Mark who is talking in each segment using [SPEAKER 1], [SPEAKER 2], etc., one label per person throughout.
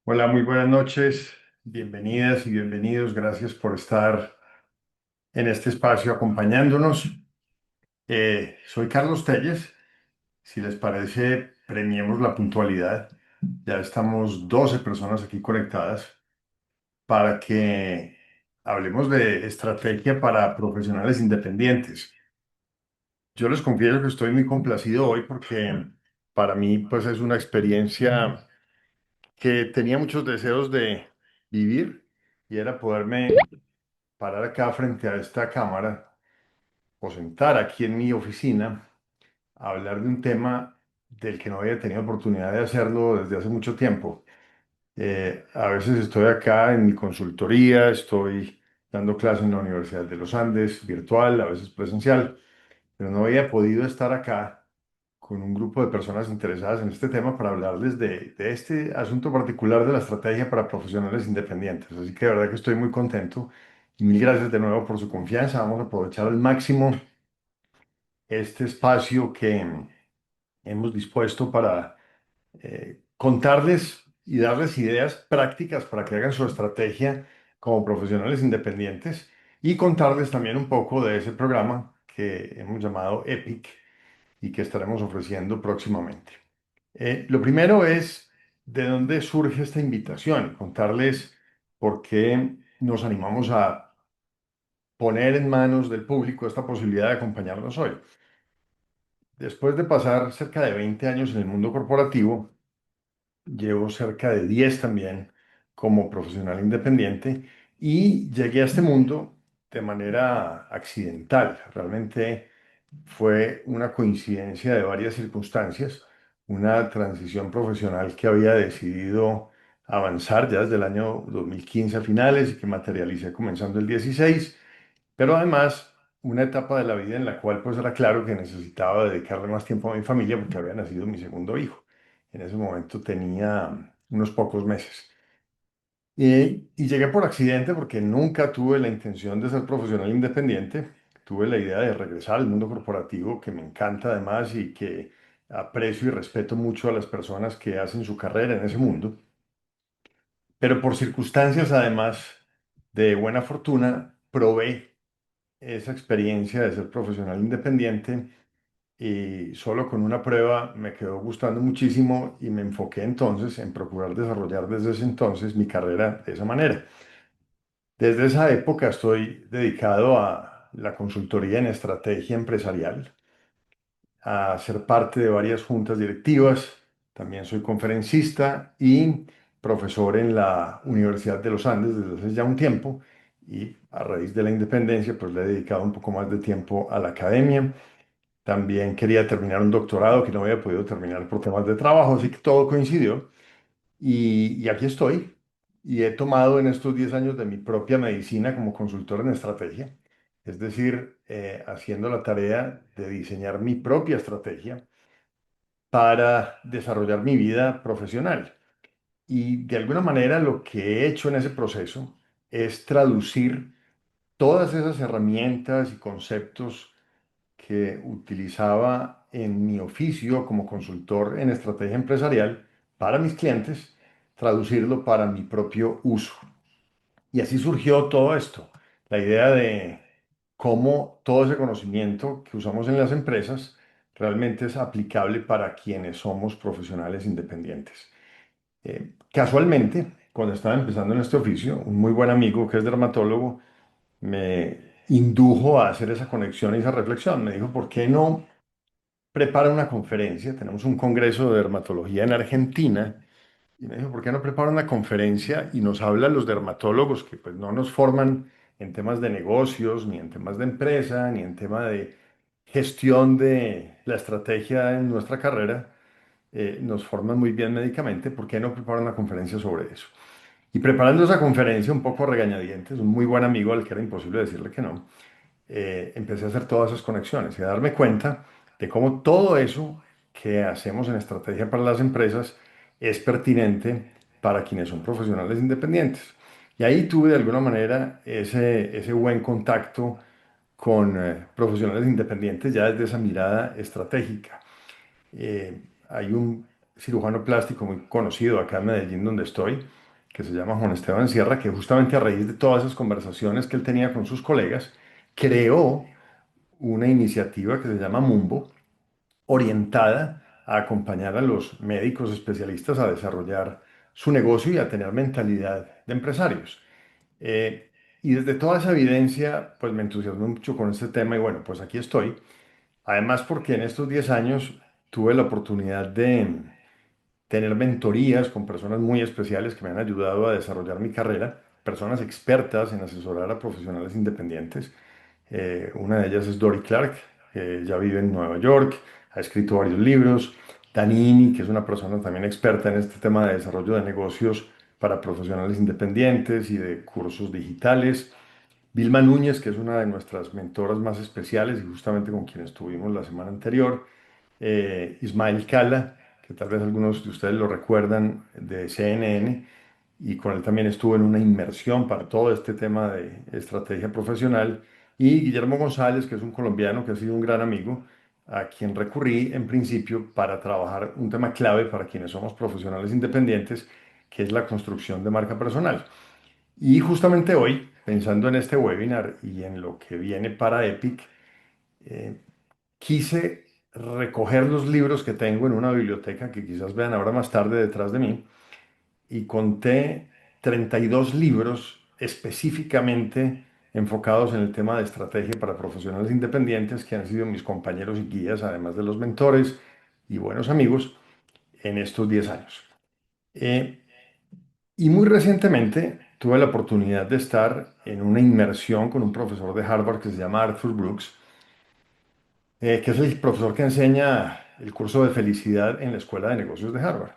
[SPEAKER 1] Hola, muy buenas noches. Bienvenidas y bienvenidos. Gracias por estar en este espacio acompañándonos. Soy Carlos Telles. Si les parece, premiemos la puntualidad. Ya estamos 12 personas aquí conectadas para que hablemos de estrategia para profesionales independientes. Yo les confieso que estoy muy complacido hoy porque para mí pues es una experiencia que tenía muchos deseos de vivir y era poderme parar acá frente a esta cámara o sentar aquí en mi oficina a hablar de un tema del que no había tenido oportunidad de hacerlo desde hace mucho tiempo. A veces estoy acá en mi consultoría, estoy dando clases en la Universidad de los Andes, virtual, a veces presencial, pero no había podido estar acá con un grupo de personas interesadas en este tema para hablarles de este asunto particular de la estrategia para profesionales independientes. Así que de verdad que estoy muy contento y mil gracias de nuevo por su confianza. Vamos a aprovechar al máximo este espacio que hemos dispuesto para contarles y darles ideas prácticas para que hagan su estrategia como profesionales independientes y contarles también un poco de ese programa que hemos llamado EPIC y que estaremos ofreciendo próximamente. Lo primero es de dónde surge esta invitación, contarles por qué nos animamos a poner en manos del público esta posibilidad de acompañarnos hoy. Después de pasar cerca de 20 años en el mundo corporativo, llevo cerca de 10 también como profesional independiente y llegué a este mundo de manera accidental. Realmente fue una coincidencia de varias circunstancias, una transición profesional que había decidido avanzar ya desde el año 2015 a finales y que materialicé comenzando el 16, pero además una etapa de la vida en la cual pues era claro que necesitaba dedicarle más tiempo a mi familia porque había nacido mi segundo hijo. En ese momento tenía unos pocos meses. Y llegué por accidente porque nunca tuve la intención de ser profesional independiente. Tuve la idea de regresar al mundo corporativo, que me encanta además y que aprecio y respeto mucho a las personas que hacen su carrera en ese mundo. Pero por circunstancias además de buena fortuna, probé esa experiencia de ser profesional independiente y solo con una prueba me quedó gustando muchísimo y me enfoqué entonces en procurar desarrollar desde ese entonces mi carrera de esa manera. Desde esa época estoy dedicado a la consultoría en estrategia empresarial, a ser parte de varias juntas directivas. También soy conferencista y profesor en la Universidad de los Andes desde hace ya un tiempo y a raíz de la independencia pues le he dedicado un poco más de tiempo a la academia. También quería terminar un doctorado que no había podido terminar por temas de trabajo, así que todo coincidió. Y aquí estoy. Y he tomado en estos 10 años de mi propia medicina como consultor en estrategia, es decir, haciendo la tarea de diseñar mi propia estrategia para desarrollar mi vida profesional. Y de alguna manera lo que he hecho en ese proceso es traducir todas esas herramientas y conceptos que utilizaba en mi oficio como consultor en estrategia empresarial para mis clientes, traducirlo para mi propio uso. Y así surgió todo esto, la idea de cómo todo ese conocimiento que usamos en las empresas realmente es aplicable para quienes somos profesionales independientes. Casualmente, cuando estaba empezando en este oficio, un muy buen amigo que es dermatólogo me indujo a hacer esa conexión y esa reflexión. Me dijo, ¿por qué no prepara una conferencia? Tenemos un congreso de dermatología en Argentina. Y me dijo, ¿por qué no prepara una conferencia y nos habla los dermatólogos que pues no nos forman en temas de negocios, ni en temas de empresa, ni en tema de gestión de la estrategia en nuestra carrera? Nos forman muy bien médicamente, ¿por qué no prepara una conferencia sobre eso? Y preparando esa conferencia, un poco a regañadientes, un muy buen amigo al que era imposible decirle que no, empecé a hacer todas esas conexiones y a darme cuenta de cómo todo eso que hacemos en estrategia para las empresas es pertinente para quienes son profesionales independientes. Y ahí tuve de alguna manera ese buen contacto con profesionales independientes ya desde esa mirada estratégica. Hay un cirujano plástico muy conocido acá en Medellín, donde estoy, que se llama Juan Esteban Sierra, que justamente a raíz de todas esas conversaciones que él tenía con sus colegas, creó una iniciativa que se llama Mumbo, orientada a acompañar a los médicos especialistas a desarrollar su negocio y a tener mentalidad de empresarios. Eh, y desde toda esa evidencia, pues me entusiasmé mucho con este tema y bueno, pues aquí estoy. Además, porque en estos 10 años tuve la oportunidad de tener mentorías con personas muy especiales que me han ayudado a desarrollar mi carrera, personas expertas en asesorar a profesionales independientes. Una de ellas es Dory Clark, que ya vive en Nueva York, ha escrito varios libros. Danini, que es una persona también experta en este tema de desarrollo de negocios para profesionales independientes y de cursos digitales. Vilma Núñez, que es una de nuestras mentoras más especiales y justamente con quien estuvimos la semana anterior. Ismael Cala, que tal vez algunos de ustedes lo recuerdan de CNN, y con él también estuve en una inmersión para todo este tema de estrategia profesional. Y Guillermo González, que es un colombiano que ha sido un gran amigo, a quien recurrí en principio para trabajar un tema clave para quienes somos profesionales independientes, que es la construcción de marca personal. Y justamente hoy, pensando en este webinar y en lo que viene para Epic, eh, quise recoger los libros que tengo en una biblioteca que quizás vean ahora más tarde detrás de mí y conté 32 libros específicamente enfocados en el tema de estrategia para profesionales independientes que han sido mis compañeros y guías, además de los mentores y buenos amigos en estos 10 años. Eh, y muy recientemente tuve la oportunidad de estar en una inmersión con un profesor de Harvard que se llama Arthur Brooks, que es el profesor que enseña el curso de felicidad en la Escuela de Negocios de Harvard.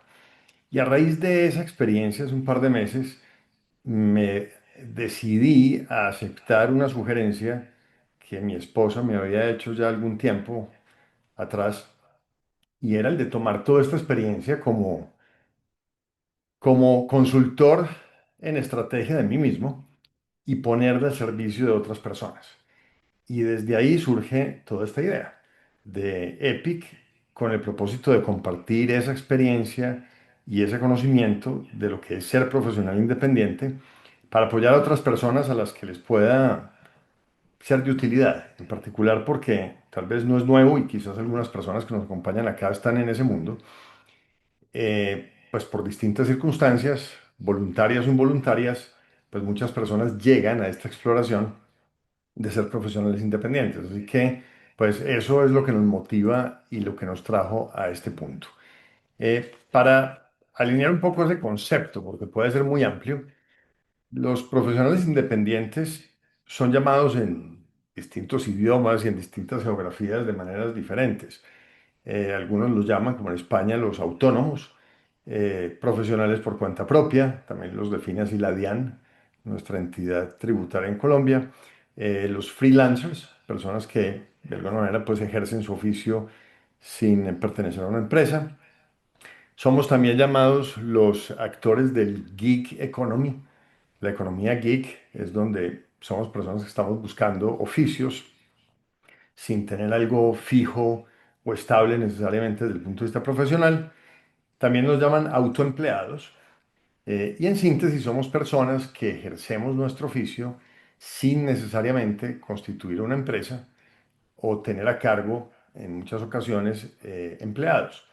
[SPEAKER 1] Y a raíz de esa experiencia, hace un par de meses, me decidí a aceptar una sugerencia que mi esposa me había hecho ya algún tiempo atrás, y era el de tomar toda esta experiencia como consultor en estrategia de mí mismo y ponerla al servicio de otras personas. Y desde ahí surge toda esta idea de Epic con el propósito de compartir esa experiencia y ese conocimiento de lo que es ser profesional independiente para apoyar a otras personas a las que les pueda ser de utilidad, en particular porque tal vez no es nuevo y quizás algunas personas que nos acompañan acá están en ese mundo, pues por distintas circunstancias, voluntarias o involuntarias, pues muchas personas llegan a esta exploración de ser profesionales independientes. Así que, pues eso es lo que nos motiva y lo que nos trajo a este punto. Para alinear un poco ese concepto, porque puede ser muy amplio, los profesionales independientes son llamados en distintos idiomas y en distintas geografías de maneras diferentes. Algunos los llaman, como en España, los autónomos, profesionales por cuenta propia, también los define así la DIAN, nuestra entidad tributaria en Colombia. Los freelancers, personas que de alguna manera pues ejercen su oficio sin pertenecer a una empresa. Somos también llamados los actores del gig economy. La economía geek es donde somos personas que estamos buscando oficios sin tener algo fijo o estable necesariamente desde el punto de vista profesional. También nos llaman autoempleados. Y en síntesis somos personas que ejercemos nuestro oficio sin necesariamente constituir una empresa o tener a cargo, en muchas ocasiones, empleados.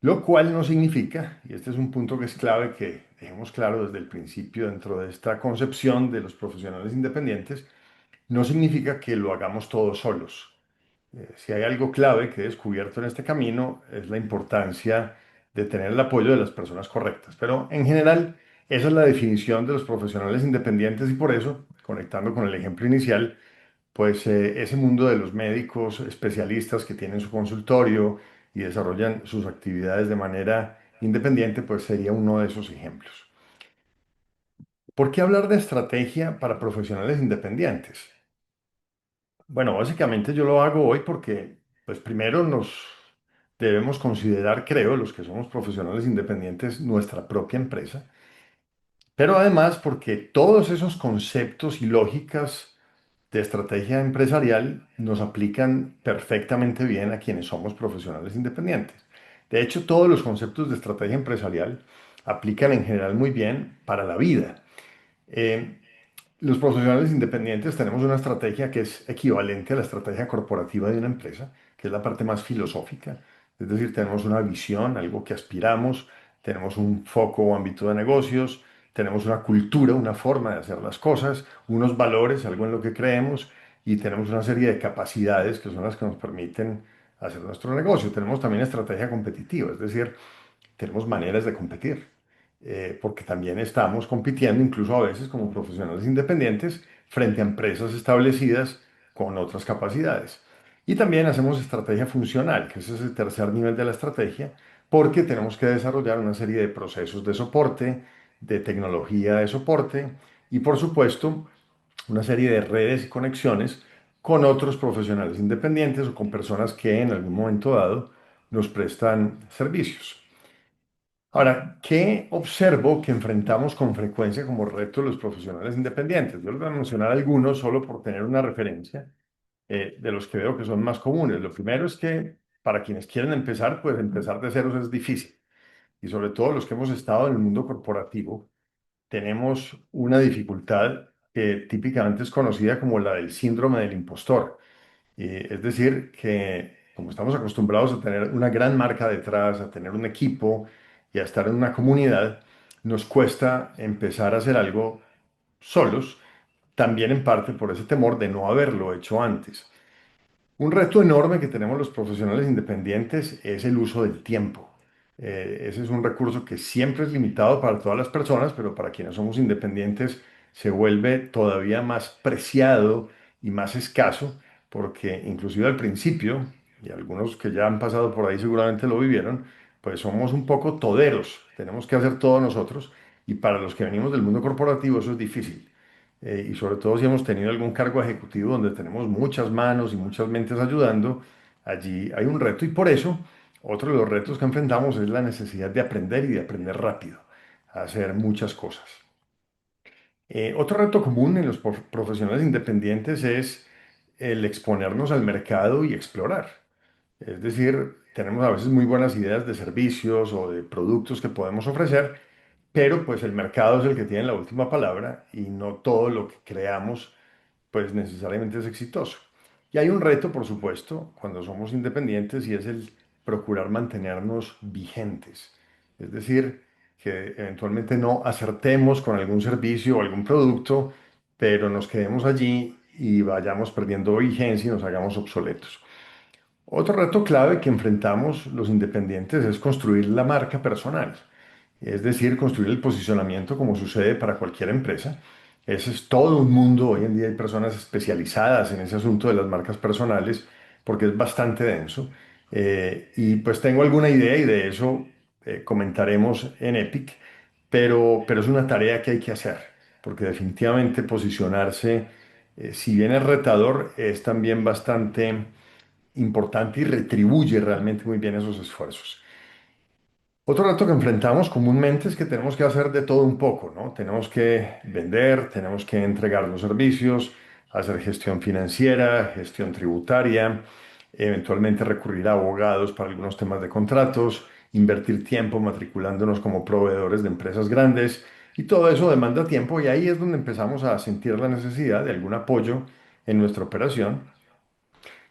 [SPEAKER 1] Lo cual no significa, y este es un punto que es clave que dejemos claro desde el principio dentro de esta concepción de los profesionales independientes, no significa que lo hagamos todos solos. Si hay algo clave que he descubierto en este camino es la importancia de tener el apoyo de las personas correctas. Pero en general, esa es la definición de los profesionales independientes y por eso, conectando con el ejemplo inicial, pues ese mundo de los médicos especialistas que tienen su consultorio y desarrollan sus actividades de manera independiente, pues sería uno de esos ejemplos. ¿Por qué hablar de estrategia para profesionales independientes? Bueno, básicamente yo lo hago hoy porque, pues primero nos debemos considerar, creo, los que somos profesionales independientes, nuestra propia empresa, pero además porque todos esos conceptos y lógicas de estrategia empresarial nos aplican perfectamente bien a quienes somos profesionales independientes. De hecho, todos los conceptos de estrategia empresarial aplican en general muy bien para la vida. Eh, los profesionales independientes tenemos una estrategia que es equivalente a la estrategia corporativa de una empresa, que es la parte más filosófica. Es decir, tenemos una visión, algo que aspiramos, tenemos un foco o ámbito de negocios, tenemos una cultura, una forma de hacer las cosas, unos valores, algo en lo que creemos, y tenemos una serie de capacidades que son las que nos permiten hacer nuestro negocio. Tenemos también estrategia competitiva, es decir, tenemos maneras de competir, porque también estamos compitiendo, incluso a veces como profesionales independientes, frente a empresas establecidas con otras capacidades. Y también hacemos estrategia funcional, que ese es el tercer nivel de la estrategia, porque tenemos que desarrollar una serie de procesos de soporte, de tecnología de soporte y, por supuesto, una serie de redes y conexiones con otros profesionales independientes o con personas que en algún momento dado nos prestan servicios. Ahora, ¿qué observo que enfrentamos con frecuencia como reto los profesionales independientes? Yo les voy a mencionar algunos solo por tener una referencia de los que veo que son más comunes. Lo primero es que para quienes quieren empezar, pues empezar de ceros es difícil. Y sobre todo los que hemos estado en el mundo corporativo, tenemos una dificultad que típicamente es conocida como la del síndrome del impostor. Es decir, que como estamos acostumbrados a tener una gran marca detrás, a tener un equipo y a estar en una comunidad, nos cuesta empezar a hacer algo solos, también en parte por ese temor de no haberlo hecho antes. Un reto enorme que tenemos los profesionales independientes es el uso del tiempo. Ese es un recurso que siempre es limitado para todas las personas, pero para quienes somos independientes se vuelve todavía más preciado y más escaso, porque inclusive al principio, y algunos que ya han pasado por ahí seguramente lo vivieron, pues somos un poco toderos, tenemos que hacer todo nosotros, y para los que venimos del mundo corporativo eso es difícil. Y sobre todo si hemos tenido algún cargo ejecutivo donde tenemos muchas manos y muchas mentes ayudando, allí hay un reto y por eso otro de los retos que enfrentamos es la necesidad de aprender y de aprender rápido, a hacer muchas cosas. Otro reto común en los profesionales independientes es el exponernos al mercado y explorar. Es decir, tenemos a veces muy buenas ideas de servicios o de productos que podemos ofrecer, pero pues el mercado es el que tiene la última palabra y no todo lo que creamos pues necesariamente es exitoso. Y hay un reto, por supuesto, cuando somos independientes y es el procurar mantenernos vigentes. Es decir, que eventualmente no acertemos con algún servicio o algún producto, pero nos quedemos allí y vayamos perdiendo vigencia y nos hagamos obsoletos. Otro reto clave que enfrentamos los independientes es construir la marca personal, es decir, construir el posicionamiento como sucede para cualquier empresa. Ese es todo un mundo. Hoy en día hay personas especializadas en ese asunto de las marcas personales porque es bastante denso. Y pues tengo alguna idea y de eso comentaremos en Epic, pero es una tarea que hay que hacer porque definitivamente posicionarse, si bien es retador, es también bastante importante y retribuye realmente muy bien esos esfuerzos. Otro reto que enfrentamos comúnmente es que tenemos que hacer de todo un poco, ¿no? Tenemos que vender, tenemos que entregar los servicios, hacer gestión financiera, gestión tributaria, eventualmente recurrir a abogados para algunos temas de contratos, invertir tiempo matriculándonos como proveedores de empresas grandes y todo eso demanda tiempo y ahí es donde empezamos a sentir la necesidad de algún apoyo en nuestra operación.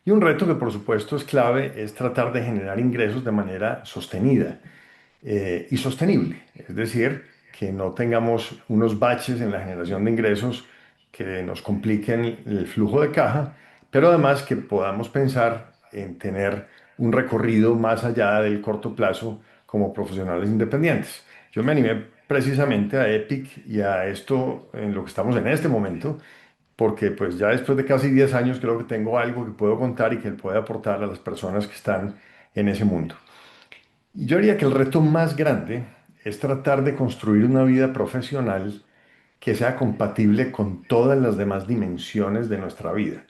[SPEAKER 1] Y un reto que por supuesto es clave es tratar de generar ingresos de manera sostenida y sostenible. Es decir, que no tengamos unos baches en la generación de ingresos que nos compliquen el flujo de caja, pero además que podamos pensar en tener un recorrido más allá del corto plazo como profesionales independientes. Yo me animé precisamente a Epic y a esto en lo que estamos en este momento, porque pues ya después de casi 10 años creo que tengo algo que puedo contar y que puede aportar a las personas que están en ese mundo. Y yo diría que el reto más grande es tratar de construir una vida profesional que sea compatible con todas las demás dimensiones de nuestra vida.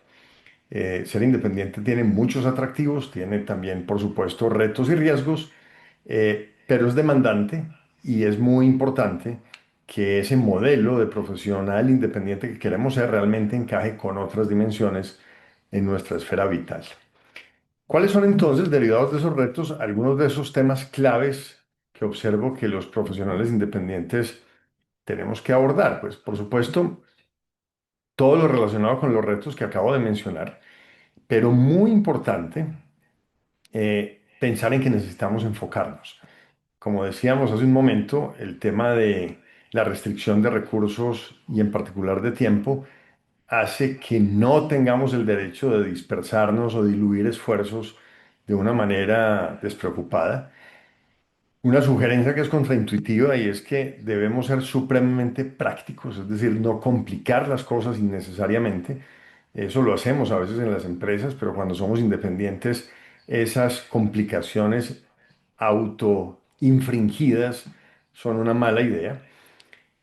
[SPEAKER 1] Ser independiente tiene muchos atractivos, tiene también, por supuesto, retos y riesgos, pero es demandante y es muy importante que ese modelo de profesional independiente que queremos ser realmente encaje con otras dimensiones en nuestra esfera vital. ¿Cuáles son entonces, derivados de esos retos, algunos de esos temas claves que observo que los profesionales independientes tenemos que abordar? Pues, por supuesto, todo lo relacionado con los retos que acabo de mencionar, pero muy importante, pensar en que necesitamos enfocarnos. Como decíamos hace un momento, el tema de la restricción de recursos y en particular de tiempo hace que no tengamos el derecho de dispersarnos o diluir esfuerzos de una manera despreocupada. Una sugerencia que es contraintuitiva y es que debemos ser supremamente prácticos, es decir, no complicar las cosas innecesariamente. Eso lo hacemos a veces en las empresas, pero cuando somos independientes, esas complicaciones autoinfringidas son una mala idea.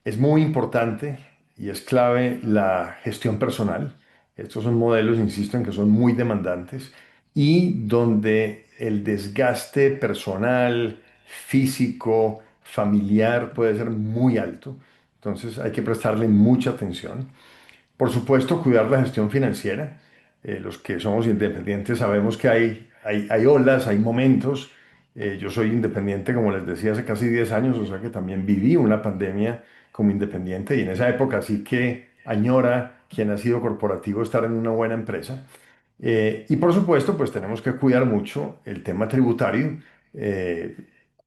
[SPEAKER 1] Es muy importante y es clave la gestión personal. Estos son modelos, insisto, en que son muy demandantes y donde el desgaste personal, físico, familiar puede ser muy alto. Entonces hay que prestarle mucha atención. Por supuesto, cuidar la gestión financiera. Los que somos independientes sabemos que hay olas, hay momentos. Yo soy independiente, como les decía, hace casi 10 años, o sea que también viví una pandemia como independiente y en esa época sí que añora quien ha sido corporativo estar en una buena empresa. Y por supuesto, pues tenemos que cuidar mucho el tema tributario, eh,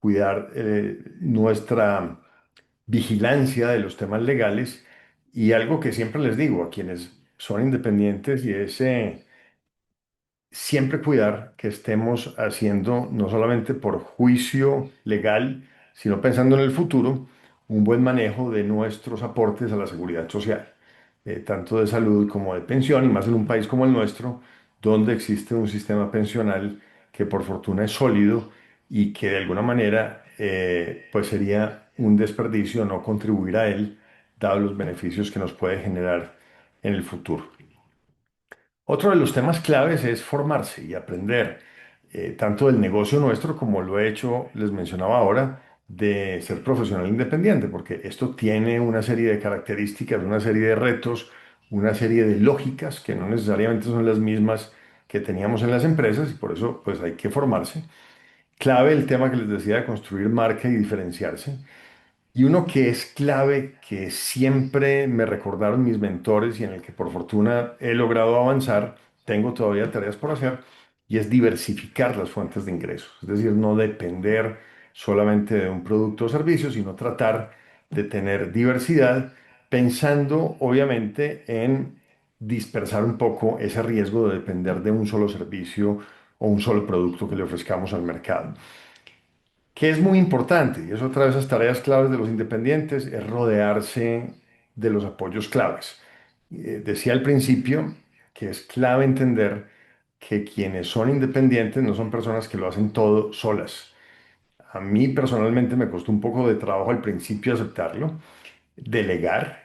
[SPEAKER 1] cuidar nuestra vigilancia de los temas legales y algo que siempre les digo a quienes son independientes y es siempre cuidar que estemos haciendo, no solamente por juicio legal, sino pensando en el futuro, un buen manejo de nuestros aportes a la seguridad social, tanto de salud como de pensión, y más en un país como el nuestro, donde existe un sistema pensional que por fortuna es sólido y que de alguna manera pues sería un desperdicio no contribuir a él, dados los beneficios que nos puede generar en el futuro. Otro de los temas claves es formarse y aprender, tanto del negocio nuestro como lo he hecho, les mencionaba ahora, de ser profesional independiente, porque esto tiene una serie de características, una serie de retos, una serie de lógicas que no necesariamente son las mismas que teníamos en las empresas y por eso pues hay que formarse. Clave el tema que les decía de construir marca y diferenciarse. Y uno que es clave, que siempre me recordaron mis mentores y en el que por fortuna he logrado avanzar, tengo todavía tareas por hacer, y es diversificar las fuentes de ingresos. Es decir, no depender solamente de un producto o servicio, sino tratar de tener diversidad, pensando obviamente en dispersar un poco ese riesgo de depender de un solo servicio o un solo producto que le ofrezcamos al mercado que es muy importante, y es otra de esas tareas claves de los independientes, es rodearse de los apoyos claves. Decía al principio que es clave entender que quienes son independientes no son personas que lo hacen todo solas. A mí personalmente me costó un poco de trabajo al principio aceptarlo, delegar,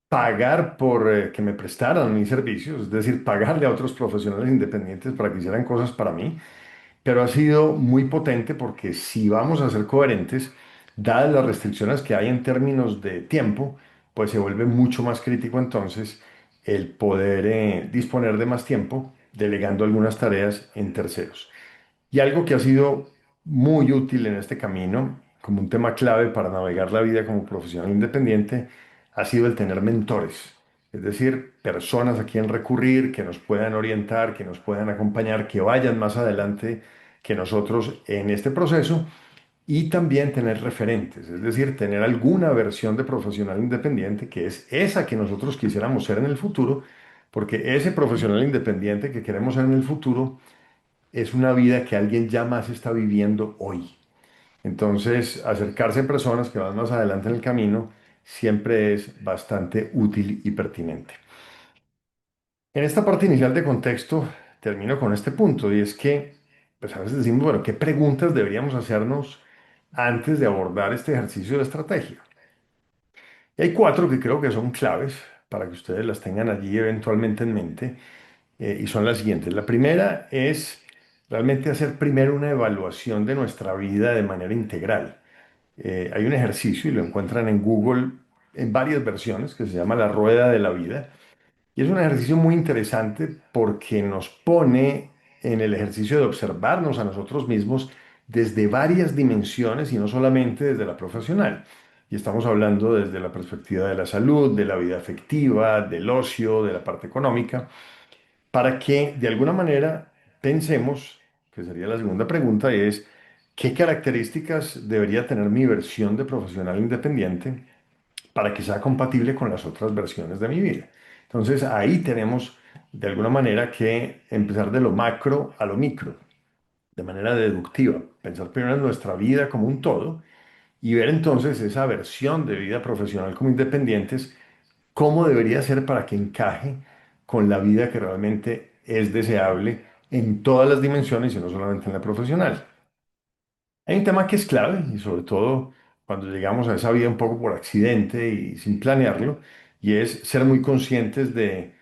[SPEAKER 1] pagar por que me prestaran mis servicios, es decir, pagarle a otros profesionales independientes para que hicieran cosas para mí, pero ha sido muy potente porque si vamos a ser coherentes, dadas las restricciones que hay en términos de tiempo, pues se vuelve mucho más crítico entonces el poder disponer de más tiempo delegando algunas tareas en terceros. Y algo que ha sido muy útil en este camino, como un tema clave para navegar la vida como profesional independiente, ha sido el tener mentores. Es decir, personas a quien recurrir, que nos puedan orientar, que nos puedan acompañar, que vayan más adelante que nosotros en este proceso y también tener referentes, es decir, tener alguna versión de profesional independiente que es esa que nosotros quisiéramos ser en el futuro, porque ese profesional independiente que queremos ser en el futuro es una vida que alguien ya más está viviendo hoy. Entonces, acercarse a personas que van más adelante en el camino siempre es bastante útil y pertinente. En esta parte inicial de contexto, termino con este punto, y es que, pues a veces decimos, bueno, ¿qué preguntas deberíamos hacernos antes de abordar este ejercicio de estrategia? Y hay cuatro que creo que son claves para que ustedes las tengan allí eventualmente en mente, y son las siguientes. La primera es realmente hacer primero una evaluación de nuestra vida de manera integral. Hay un ejercicio y lo encuentran en Google en varias versiones que se llama la rueda de la vida. Y es un ejercicio muy interesante porque nos pone en el ejercicio de observarnos a nosotros mismos desde varias dimensiones y no solamente desde la profesional. Y estamos hablando desde la perspectiva de la salud, de la vida afectiva, del ocio, de la parte económica, para que de alguna manera pensemos, que sería la segunda pregunta, y es, ¿qué características debería tener mi versión de profesional independiente para que sea compatible con las otras versiones de mi vida? Entonces ahí tenemos de alguna manera que empezar de lo macro a lo micro, de manera deductiva, pensar primero en nuestra vida como un todo y ver entonces esa versión de vida profesional como independientes, cómo debería ser para que encaje con la vida que realmente es deseable en todas las dimensiones y no solamente en la profesional. Hay un tema que es clave y sobre todo cuando llegamos a esa vida un poco por accidente y sin planearlo, y es ser muy conscientes de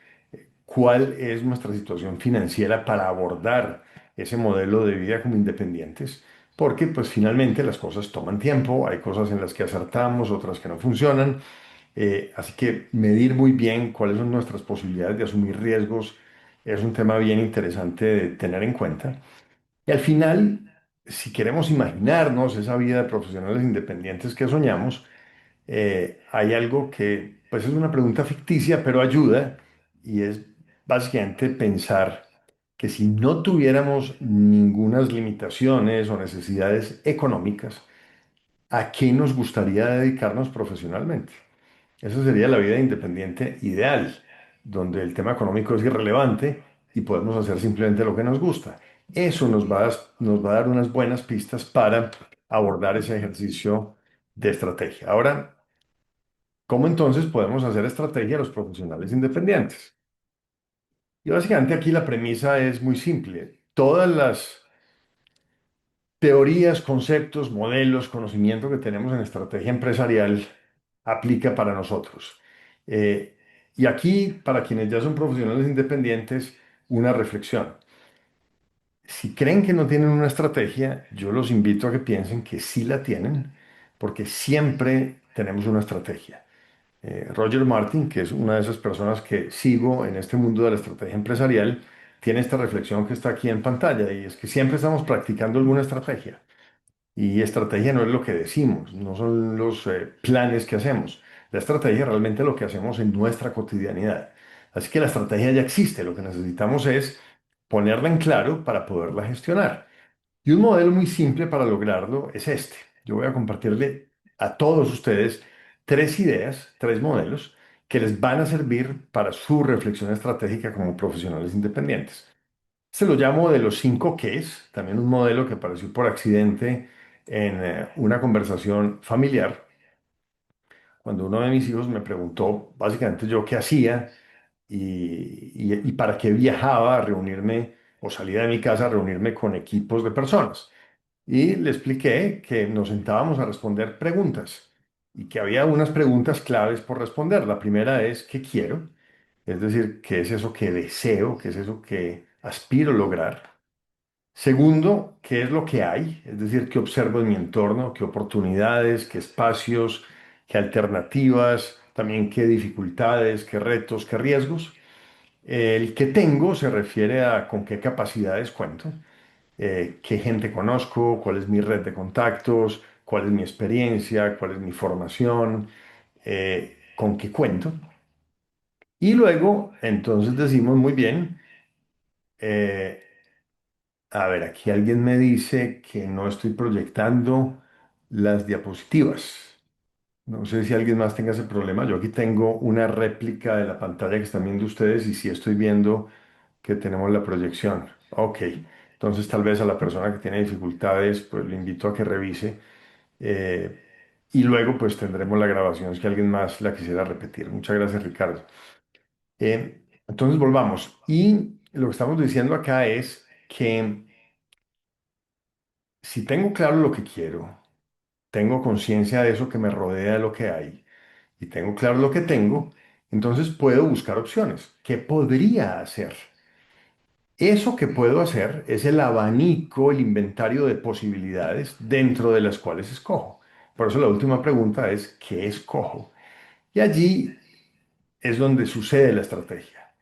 [SPEAKER 1] cuál es nuestra situación financiera para abordar ese modelo de vida como independientes, porque pues finalmente las cosas toman tiempo, hay cosas en las que acertamos, otras que no funcionan, así que medir muy bien cuáles son nuestras posibilidades de asumir riesgos es un tema bien interesante de tener en cuenta. Y al final, si queremos imaginarnos esa vida de profesionales independientes que soñamos, hay algo que, pues es una pregunta ficticia, pero ayuda, y es básicamente pensar que si no tuviéramos ningunas limitaciones o necesidades económicas, ¿a qué nos gustaría dedicarnos profesionalmente? Esa sería la vida independiente ideal, donde el tema económico es irrelevante y podemos hacer simplemente lo que nos gusta. Eso nos va a dar unas buenas pistas para abordar ese ejercicio de estrategia. Ahora, ¿cómo entonces podemos hacer estrategia los profesionales independientes? Y básicamente aquí la premisa es muy simple. Todas las teorías, conceptos, modelos, conocimiento que tenemos en estrategia empresarial aplica para nosotros. Eh, y aquí, para quienes ya son profesionales independientes, una reflexión. Si creen que no tienen una estrategia, yo los invito a que piensen que sí la tienen, porque siempre tenemos una estrategia. Roger Martin, que es una de esas personas que sigo en este mundo de la estrategia empresarial, tiene esta reflexión que está aquí en pantalla y es que siempre estamos practicando alguna estrategia. Y estrategia no es lo que decimos, no son los planes que hacemos. La estrategia es realmente lo que hacemos en nuestra cotidianidad. Así que la estrategia ya existe, lo que necesitamos es ponerla en claro para poderla gestionar. Y un modelo muy simple para lograrlo es este. Yo voy a compartirle a todos ustedes tres ideas, tres modelos que les van a servir para su reflexión estratégica como profesionales independientes. Se lo llamo de los cinco qués, también un modelo que apareció por accidente en una conversación familiar, cuando uno de mis hijos me preguntó básicamente yo qué hacía y para qué viajaba a reunirme o salía de mi casa a reunirme con equipos de personas. Y le expliqué que nos sentábamos a responder preguntas y que había unas preguntas claves por responder. La primera es ¿qué quiero? Es decir, ¿qué es eso que deseo? ¿Qué es eso que aspiro lograr? Segundo, ¿qué es lo que hay? Es decir, ¿qué observo en mi entorno? ¿Qué oportunidades? ¿Qué espacios? ¿Qué alternativas? También qué dificultades, qué retos, qué riesgos. El que tengo se refiere a con qué capacidades cuento, qué gente conozco, cuál es mi red de contactos, cuál es mi experiencia, cuál es mi formación, con qué cuento. Y luego, entonces decimos muy bien, eh, a ver, aquí alguien me dice que no estoy proyectando las diapositivas. No sé si alguien más tenga ese problema. Yo aquí tengo una réplica de la pantalla que están viendo ustedes y sí estoy viendo que tenemos la proyección. Ok, entonces tal vez a la persona que tiene dificultades, pues le invito a que revise eh, y luego pues tendremos la grabación si alguien más la quisiera repetir. Muchas gracias, Ricardo. Entonces volvamos. Y lo que estamos diciendo acá es que si tengo claro lo que quiero, tengo conciencia de eso que me rodea, de lo que hay, y tengo claro lo que tengo, entonces puedo buscar opciones. ¿Qué podría hacer? Eso que puedo hacer es el abanico, el inventario de posibilidades dentro de las cuales escojo. Por eso la última pregunta es, ¿qué escojo? Y allí es donde sucede la estrategia.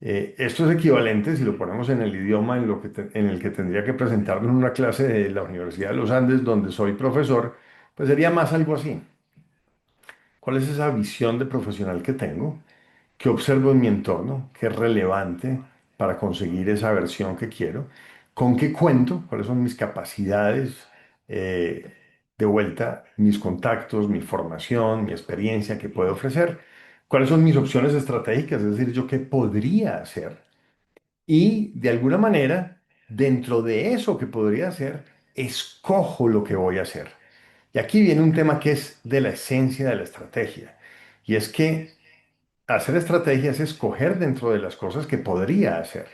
[SPEAKER 1] Esto es equivalente, si lo ponemos en el idioma en el que tendría que presentarme en una clase de la Universidad de los Andes, donde soy profesor, pues sería más algo así. ¿Cuál es esa visión de profesional que tengo? ¿Qué observo en mi entorno? ¿Qué es relevante para conseguir esa versión que quiero? ¿Con qué cuento? ¿Cuáles son mis capacidades? Eh, de vuelta, mis contactos, mi formación, mi experiencia que puedo ofrecer. ¿Cuáles son mis opciones estratégicas? Es decir, yo qué podría hacer. Y de alguna manera, dentro de eso que podría hacer, escojo lo que voy a hacer. Y aquí viene un tema que es de la esencia de la estrategia. Y es que hacer estrategia es escoger dentro de las cosas que podría hacer.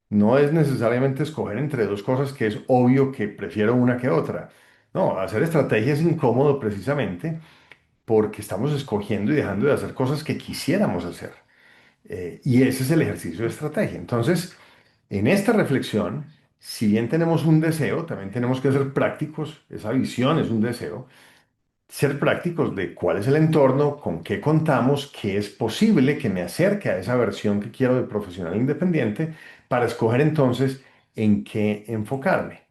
[SPEAKER 1] No es necesariamente escoger entre dos cosas que es obvio que prefiero una que otra. No, hacer estrategia es incómodo precisamente porque estamos escogiendo y dejando de hacer cosas que quisiéramos hacer. Y ese es el ejercicio de estrategia. Entonces, en esta reflexión, si bien tenemos un deseo, también tenemos que ser prácticos. Esa visión es un deseo. Ser prácticos de cuál es el entorno, con qué contamos, qué es posible que me acerque a esa versión que quiero de profesional independiente para escoger entonces en qué enfocarme.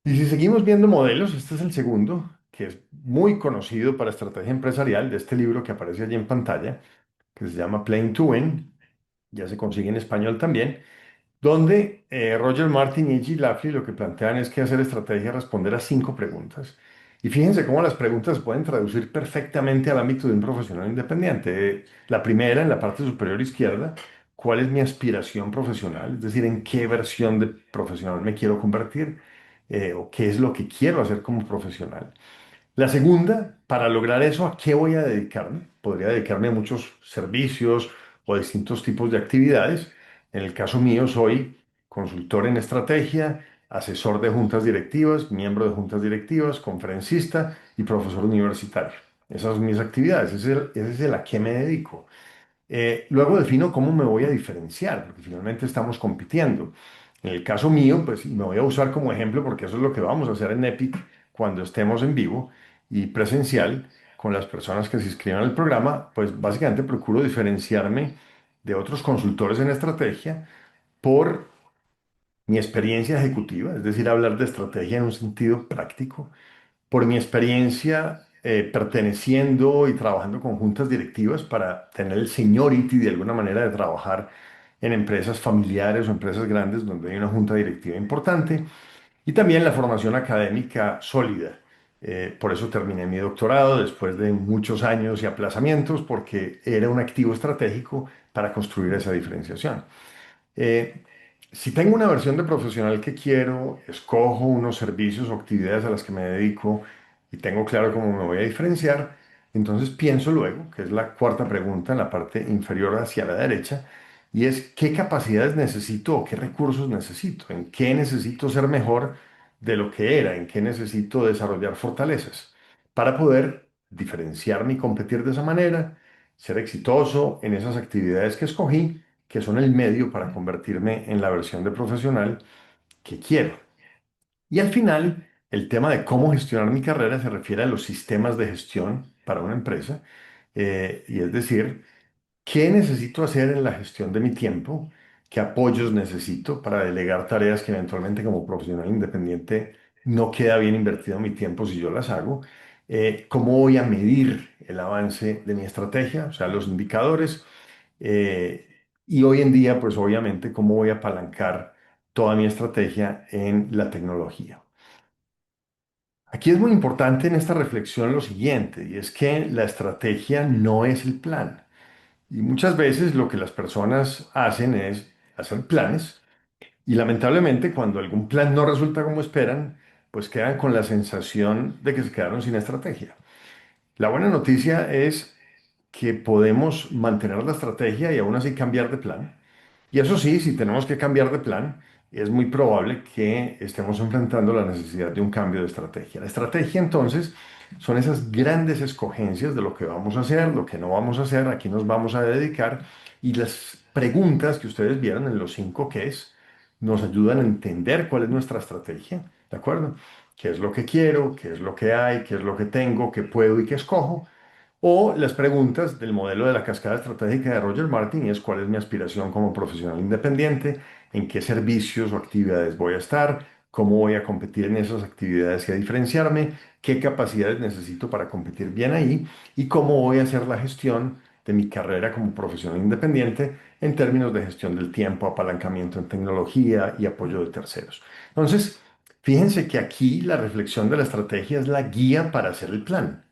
[SPEAKER 1] Y si seguimos viendo modelos, este es el segundo, que es muy conocido para estrategia empresarial, de este libro que aparece allí en pantalla, que se llama Playing to Win, ya se consigue en español también, donde Roger Martin y G. Lafley lo que plantean es que hacer estrategia es responder a 5 preguntas. Y fíjense cómo las preguntas se pueden traducir perfectamente al ámbito de un profesional independiente. La primera, en la parte superior izquierda, ¿cuál es mi aspiración profesional? Es decir, ¿en qué versión de profesional me quiero convertir? ¿O qué es lo que quiero hacer como profesional? La segunda, para lograr eso, ¿a qué voy a dedicarme? Podría dedicarme a muchos servicios o distintos tipos de actividades. En el caso mío, soy consultor en estrategia, asesor de juntas directivas, miembro de juntas directivas, conferencista y profesor universitario. Esas son mis actividades, ese es el a qué me dedico. Luego defino cómo me voy a diferenciar, porque finalmente estamos compitiendo. En el caso mío, pues y me voy a usar como ejemplo porque eso es lo que vamos a hacer en Epic cuando estemos en vivo y presencial con las personas que se inscriban al programa, pues básicamente procuro diferenciarme de otros consultores en estrategia por mi experiencia ejecutiva, es decir, hablar de estrategia en un sentido práctico por mi experiencia perteneciendo y trabajando con juntas directivas para tener el seniority de alguna manera de trabajar en empresas familiares o empresas grandes donde hay una junta directiva importante y también la formación académica sólida. Por eso terminé mi doctorado después de muchos años y aplazamientos porque era un activo estratégico para construir esa diferenciación. Eh, si tengo una versión de profesional que quiero, escojo unos servicios o actividades a las que me dedico y tengo claro cómo me voy a diferenciar, entonces pienso luego, que es la cuarta pregunta en la parte inferior hacia la derecha, y es qué capacidades necesito o qué recursos necesito, en qué necesito ser mejor de lo que era, en qué necesito desarrollar fortalezas para poder diferenciarme y competir de esa manera, ser exitoso en esas actividades que escogí que son el medio para convertirme en la versión de profesional que quiero. Y al final, el tema de cómo gestionar mi carrera se refiere a los sistemas de gestión para una empresa, y es decir, ¿qué necesito hacer en la gestión de mi tiempo? ¿Qué apoyos necesito para delegar tareas que eventualmente como profesional independiente no queda bien invertido mi tiempo si yo las hago? ¿Cómo voy a medir el avance de mi estrategia? O sea, los indicadores. Eh, y hoy en día, pues obviamente, ¿cómo voy a apalancar toda mi estrategia en la tecnología? Aquí es muy importante en esta reflexión lo siguiente, y es que la estrategia no es el plan. Y muchas veces lo que las personas hacen es hacer planes y lamentablemente cuando algún plan no resulta como esperan, pues quedan con la sensación de que se quedaron sin estrategia. La buena noticia es que podemos mantener la estrategia y aún así cambiar de plan. Y eso sí, si tenemos que cambiar de plan, es muy probable que estemos enfrentando la necesidad de un cambio de estrategia. La estrategia entonces son esas grandes escogencias de lo que vamos a hacer, lo que no vamos a hacer, a qué nos vamos a dedicar y las preguntas que ustedes vieron en los 5 qués nos ayudan a entender cuál es nuestra estrategia, ¿de acuerdo? ¿Qué es lo que quiero? ¿Qué es lo que hay? ¿Qué es lo que tengo? ¿Qué puedo y qué escojo? O las preguntas del modelo de la cascada estratégica de Roger Martin y es cuál es mi aspiración como profesional independiente, en qué servicios o actividades voy a estar, cómo voy a competir en esas actividades y a diferenciarme, qué capacidades necesito para competir bien ahí y cómo voy a hacer la gestión de mi carrera como profesional independiente en términos de gestión del tiempo, apalancamiento en tecnología y apoyo de terceros. Entonces, fíjense que aquí la reflexión de la estrategia es la guía para hacer el plan.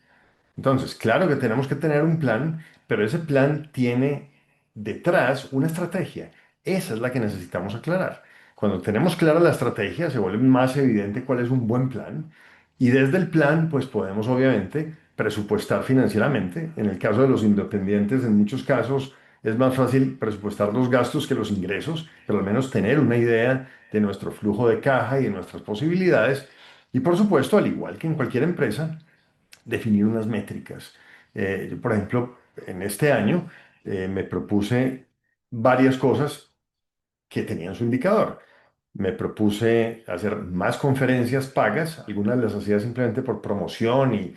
[SPEAKER 1] Entonces, claro que tenemos que tener un plan, pero ese plan tiene detrás una estrategia. Esa es la que necesitamos aclarar. Cuando tenemos clara la estrategia, se vuelve más evidente cuál es un buen plan. Y desde el plan, pues podemos obviamente presupuestar financieramente. En el caso de los independientes, en muchos casos es más fácil presupuestar los gastos que los ingresos, pero al menos tener una idea de nuestro flujo de caja y de nuestras posibilidades. Y por supuesto, al igual que en cualquier empresa, definir unas métricas. Yo, por ejemplo, en este año me propuse varias cosas que tenían su indicador. Me propuse hacer más conferencias pagas, algunas las hacía simplemente por promoción y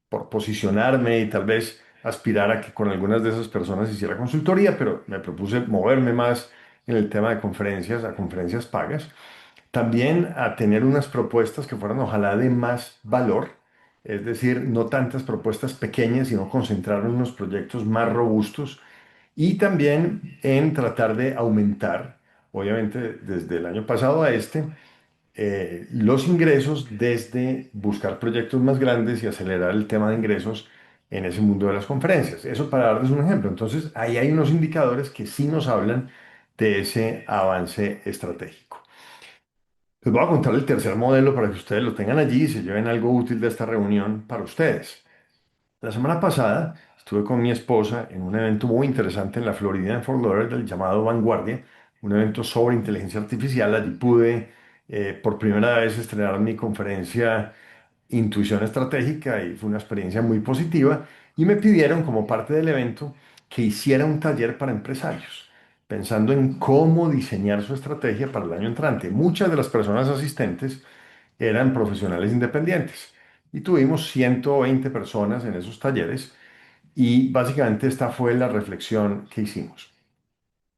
[SPEAKER 1] por posicionarme y tal vez aspirar a que con algunas de esas personas hiciera consultoría, pero me propuse moverme más en el tema de conferencias, a conferencias pagas. También a tener unas propuestas que fueran ojalá de más valor, es decir, no tantas propuestas pequeñas, sino concentrar en unos proyectos más robustos y también en tratar de aumentar, obviamente desde el año pasado a este, los ingresos desde buscar proyectos más grandes y acelerar el tema de ingresos en ese mundo de las conferencias. Eso para darles un ejemplo. Entonces, ahí hay unos indicadores que sí nos hablan de ese avance estratégico. Les voy a contar el tercer modelo para que ustedes lo tengan allí y se lleven algo útil de esta reunión para ustedes. La semana pasada estuve con mi esposa en un evento muy interesante en la Florida, en Fort Lauderdale, llamado Vanguardia, un evento sobre inteligencia artificial. Allí pude por primera vez estrenar mi conferencia Intuición Estratégica y fue una experiencia muy positiva. Y me pidieron como parte del evento que hiciera un taller para empresarios, pensando en cómo diseñar su estrategia para el año entrante. Muchas de las personas asistentes eran profesionales independientes y tuvimos 120 personas en esos talleres y básicamente esta fue la reflexión que hicimos.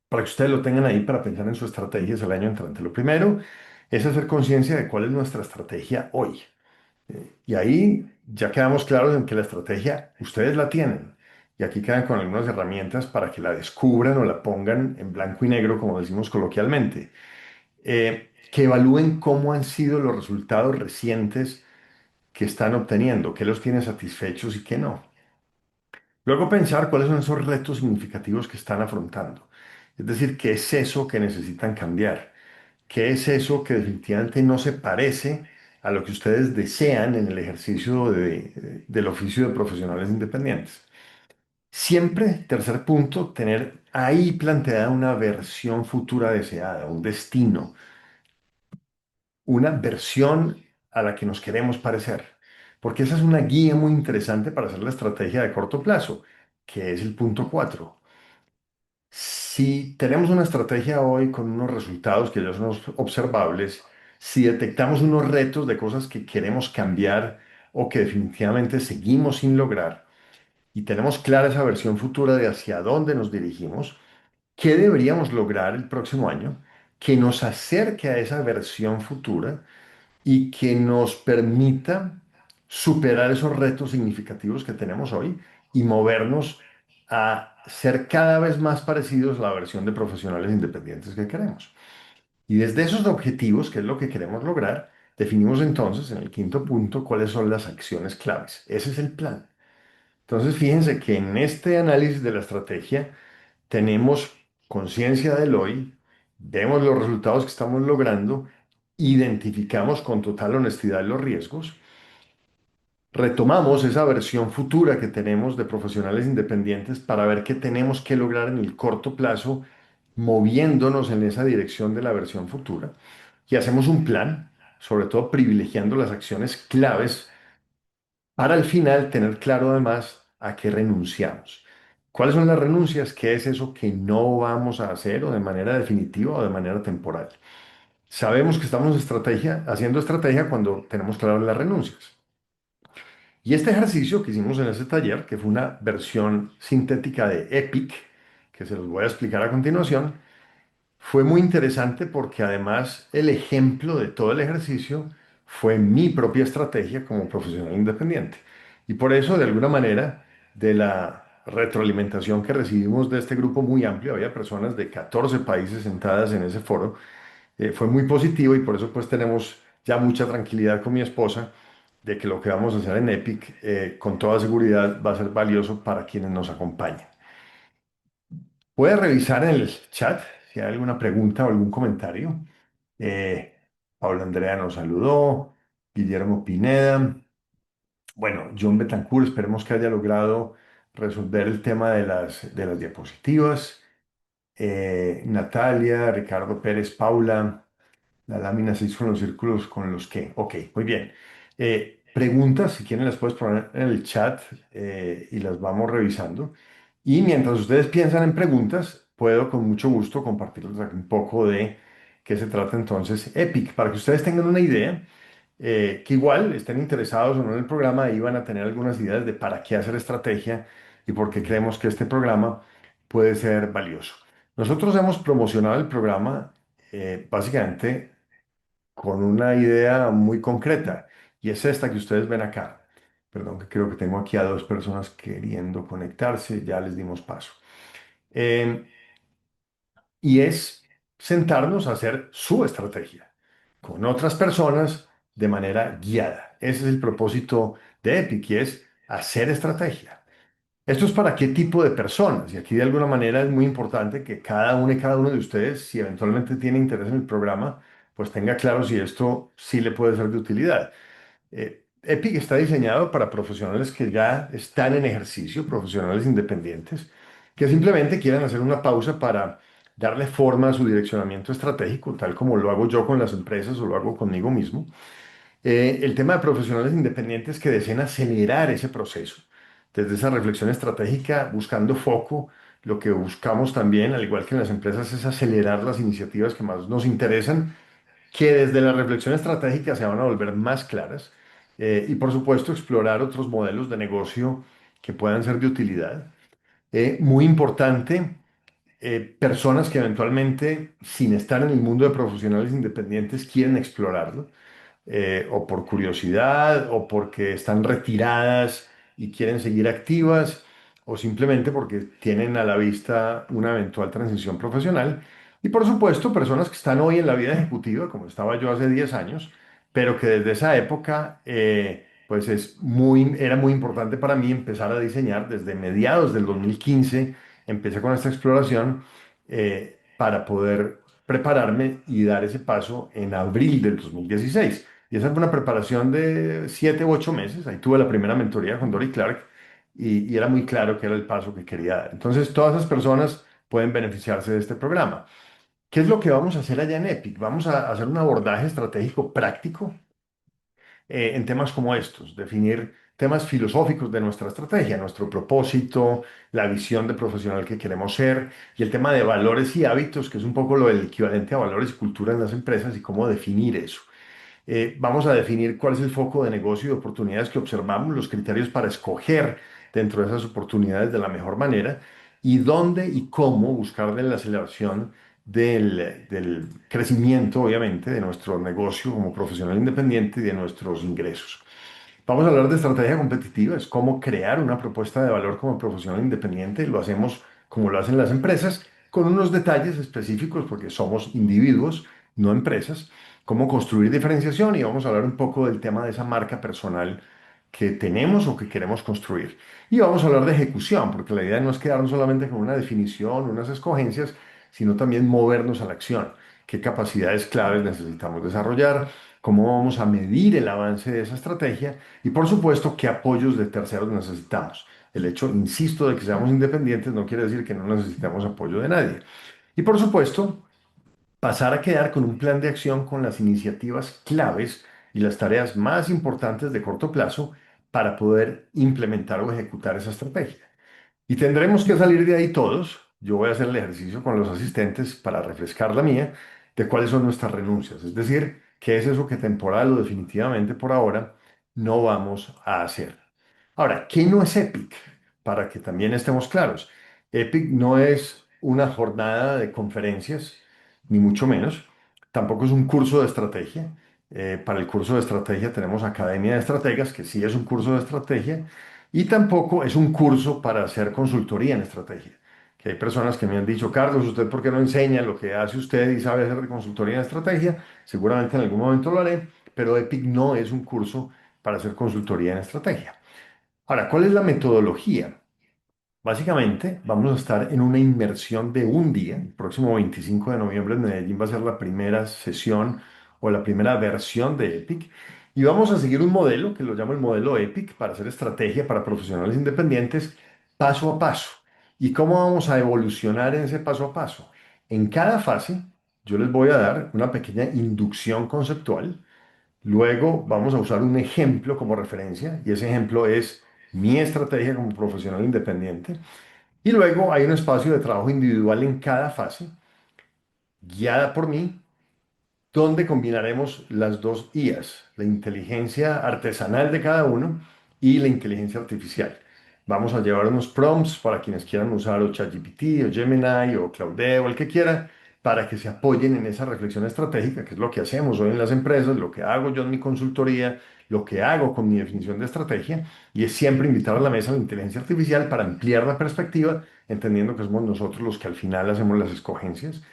[SPEAKER 1] Para que ustedes lo tengan ahí para pensar en su estrategia el año entrante. Lo primero es hacer conciencia de cuál es nuestra estrategia hoy. Y ahí ya quedamos claros en que la estrategia ustedes la tienen. Y aquí quedan con algunas herramientas para que la descubran o la pongan en blanco y negro, como decimos coloquialmente. Que evalúen cómo han sido los resultados recientes que están obteniendo, qué los tiene satisfechos y qué no. Luego pensar cuáles son esos retos significativos que están afrontando. Es decir, qué es eso que necesitan cambiar, qué es eso que definitivamente no se parece a lo que ustedes desean en el ejercicio del oficio de profesionales independientes. Siempre, tercer punto, tener ahí planteada una versión futura deseada, un destino, una versión a la que nos queremos parecer, porque esa es una guía muy interesante para hacer la estrategia de corto plazo, que es el punto 4. Si tenemos una estrategia hoy con unos resultados que ya son observables, si detectamos unos retos de cosas que queremos cambiar o que definitivamente seguimos sin lograr y tenemos clara esa versión futura de hacia dónde nos dirigimos, ¿qué deberíamos lograr el próximo año que nos acerque a esa versión futura y que nos permita superar esos retos significativos que tenemos hoy y movernos a ser cada vez más parecidos a la versión de profesionales independientes que queremos? Y desde esos objetivos, que es lo que queremos lograr, definimos entonces en el quinto punto cuáles son las acciones claves. Ese es el plan. Entonces, fíjense que en este análisis de la estrategia tenemos conciencia del hoy, vemos los resultados que estamos logrando, identificamos con total honestidad los riesgos, retomamos esa versión futura que tenemos de profesionales independientes para ver qué tenemos que lograr en el corto plazo, moviéndonos en esa dirección de la versión futura, y hacemos un plan, sobre todo privilegiando las acciones claves para al final tener claro además a qué renunciamos. ¿Cuáles son las renuncias? ¿Qué es eso que no vamos a hacer o de manera definitiva o de manera temporal? Sabemos que estamos haciendo estrategia cuando tenemos claras las renuncias. Y este ejercicio que hicimos en ese taller, que fue una versión sintética de EPIC, que se los voy a explicar a continuación, fue muy interesante porque además el ejemplo de todo el ejercicio fue mi propia estrategia como profesional independiente. Y por eso, de alguna manera, de la retroalimentación que recibimos de este grupo muy amplio, había personas de 14 países sentadas en ese foro, fue muy positivo y por eso pues tenemos ya mucha tranquilidad con mi esposa de que lo que vamos a hacer en Epic con toda seguridad va a ser valioso para quienes nos acompañen. Puede revisar en el chat si hay alguna pregunta o algún comentario. Eh, Paula Andrea nos saludó, Guillermo Pineda. Bueno, John Betancourt, esperemos que haya logrado resolver el tema de las diapositivas. Natalia, Ricardo Pérez, Paula. La lámina se hizo con los círculos con los que. Ok, muy bien. Preguntas, si quieren, las puedes poner en el chat y las vamos revisando. Y mientras ustedes piensan en preguntas, puedo con mucho gusto compartirles aquí un poco de qué se trata entonces Epic, para que ustedes tengan una idea, que igual estén interesados o no en el programa, ahí van a tener algunas ideas de para qué hacer estrategia y por qué creemos que este programa puede ser valioso. Nosotros hemos promocionado el programa básicamente con una idea muy concreta y es esta que ustedes ven acá. Perdón, que creo que tengo aquí a dos personas queriendo conectarse, ya les dimos paso. Eh, y es sentarnos a hacer su estrategia con otras personas de manera guiada. Ese es el propósito de Epic y es hacer estrategia. ¿Esto es para qué tipo de personas? Y aquí de alguna manera es muy importante que cada uno y cada uno de ustedes, si eventualmente tiene interés en el programa, pues tenga claro si esto sí le puede ser de utilidad. Epic está diseñado para profesionales que ya están en ejercicio, profesionales independientes, que simplemente quieren hacer una pausa para darle forma a su direccionamiento estratégico, tal como lo hago yo con las empresas o lo hago conmigo mismo. El tema de profesionales independientes que deseen acelerar ese proceso. Desde esa reflexión estratégica, buscando foco, lo que buscamos también, al igual que en las empresas, es acelerar las iniciativas que más nos interesan, que desde la reflexión estratégica se van a volver más claras. Y por supuesto, explorar otros modelos de negocio que puedan ser de utilidad. Muy importante, personas que eventualmente, sin estar en el mundo de profesionales independientes, quieren explorarlo o por curiosidad, o porque están retiradas y quieren seguir activas, o simplemente porque tienen a la vista una eventual transición profesional. Y por supuesto, personas que están hoy en la vida ejecutiva, como estaba yo hace 10 años, pero que desde esa época, pues era muy importante para mí empezar a diseñar desde mediados del 2015, empecé con esta exploración para poder prepararme y dar ese paso en abril del 2016. Y esa fue una preparación de 7 u 8 meses. Ahí tuve la primera mentoría con Dory Clark y era muy claro que era el paso que quería dar. Entonces, todas esas personas pueden beneficiarse de este programa. ¿Qué es lo que vamos a hacer allá en Epic? Vamos a hacer un abordaje estratégico práctico en temas como estos, definir temas filosóficos de nuestra estrategia, nuestro propósito, la visión de profesional que queremos ser y el tema de valores y hábitos, que es un poco lo del equivalente a valores y cultura en las empresas y cómo definir eso. Vamos a definir cuál es el foco de negocio y de oportunidades que observamos, los criterios para escoger dentro de esas oportunidades de la mejor manera y dónde y cómo buscar la aceleración del crecimiento, obviamente, de nuestro negocio como profesional independiente y de nuestros ingresos. Vamos a hablar de estrategia competitiva, es cómo crear una propuesta de valor como profesional independiente. Lo hacemos como lo hacen las empresas, con unos detalles específicos porque somos individuos, no empresas. Cómo construir diferenciación y vamos a hablar un poco del tema de esa marca personal que tenemos o que queremos construir. Y vamos a hablar de ejecución, porque la idea no es quedarnos solamente con una definición, unas escogencias, sino también movernos a la acción. ¿Qué capacidades claves necesitamos desarrollar? ¿Cómo vamos a medir el avance de esa estrategia? Y por supuesto, ¿qué apoyos de terceros necesitamos? El hecho, insisto, de que seamos independientes no quiere decir que no necesitemos apoyo de nadie. Y por supuesto, pasar a quedar con un plan de acción con las iniciativas claves y las tareas más importantes de corto plazo para poder implementar o ejecutar esa estrategia. Y tendremos que salir de ahí todos. Yo voy a hacer el ejercicio con los asistentes para refrescar la mía de cuáles son nuestras renuncias. Es decir, qué es eso que temporal o definitivamente por ahora no vamos a hacer. Ahora, ¿qué no es Epic? Para que también estemos claros. Epic no es una jornada de conferencias, ni mucho menos. Tampoco es un curso de estrategia. Para el curso de estrategia tenemos Academia de Estrategas, que sí es un curso de estrategia, y tampoco es un curso para hacer consultoría en estrategia. Que hay personas que me han dicho, Carlos, ¿usted por qué no enseña lo que hace usted y sabe hacer de consultoría en estrategia? Seguramente en algún momento lo haré, pero Epic no es un curso para hacer consultoría en estrategia. Ahora, ¿cuál es la metodología? Básicamente, vamos a estar en una inmersión de un día. El próximo 25 de noviembre en Medellín va a ser la primera sesión o la primera versión de Epic. Y vamos a seguir un modelo que lo llamo el modelo Epic para hacer estrategia para profesionales independientes paso a paso. ¿Y cómo vamos a evolucionar en ese paso a paso? En cada fase, yo les voy a dar una pequeña inducción conceptual. Luego vamos a usar un ejemplo como referencia y ese ejemplo es mi estrategia como profesional independiente. Y luego hay un espacio de trabajo individual en cada fase, guiada por mí, donde combinaremos las dos IAs, la inteligencia artesanal de cada uno y la inteligencia artificial. Vamos a llevar unos prompts para quienes quieran usar o ChatGPT o Gemini o Claude o el que quiera, para que se apoyen en esa reflexión estratégica, que es lo que hacemos hoy en las empresas, lo que hago yo en mi consultoría, lo que hago con mi definición de estrategia, y es siempre invitar a la mesa la inteligencia artificial para ampliar la perspectiva, entendiendo que somos nosotros los que al final hacemos las escogencias.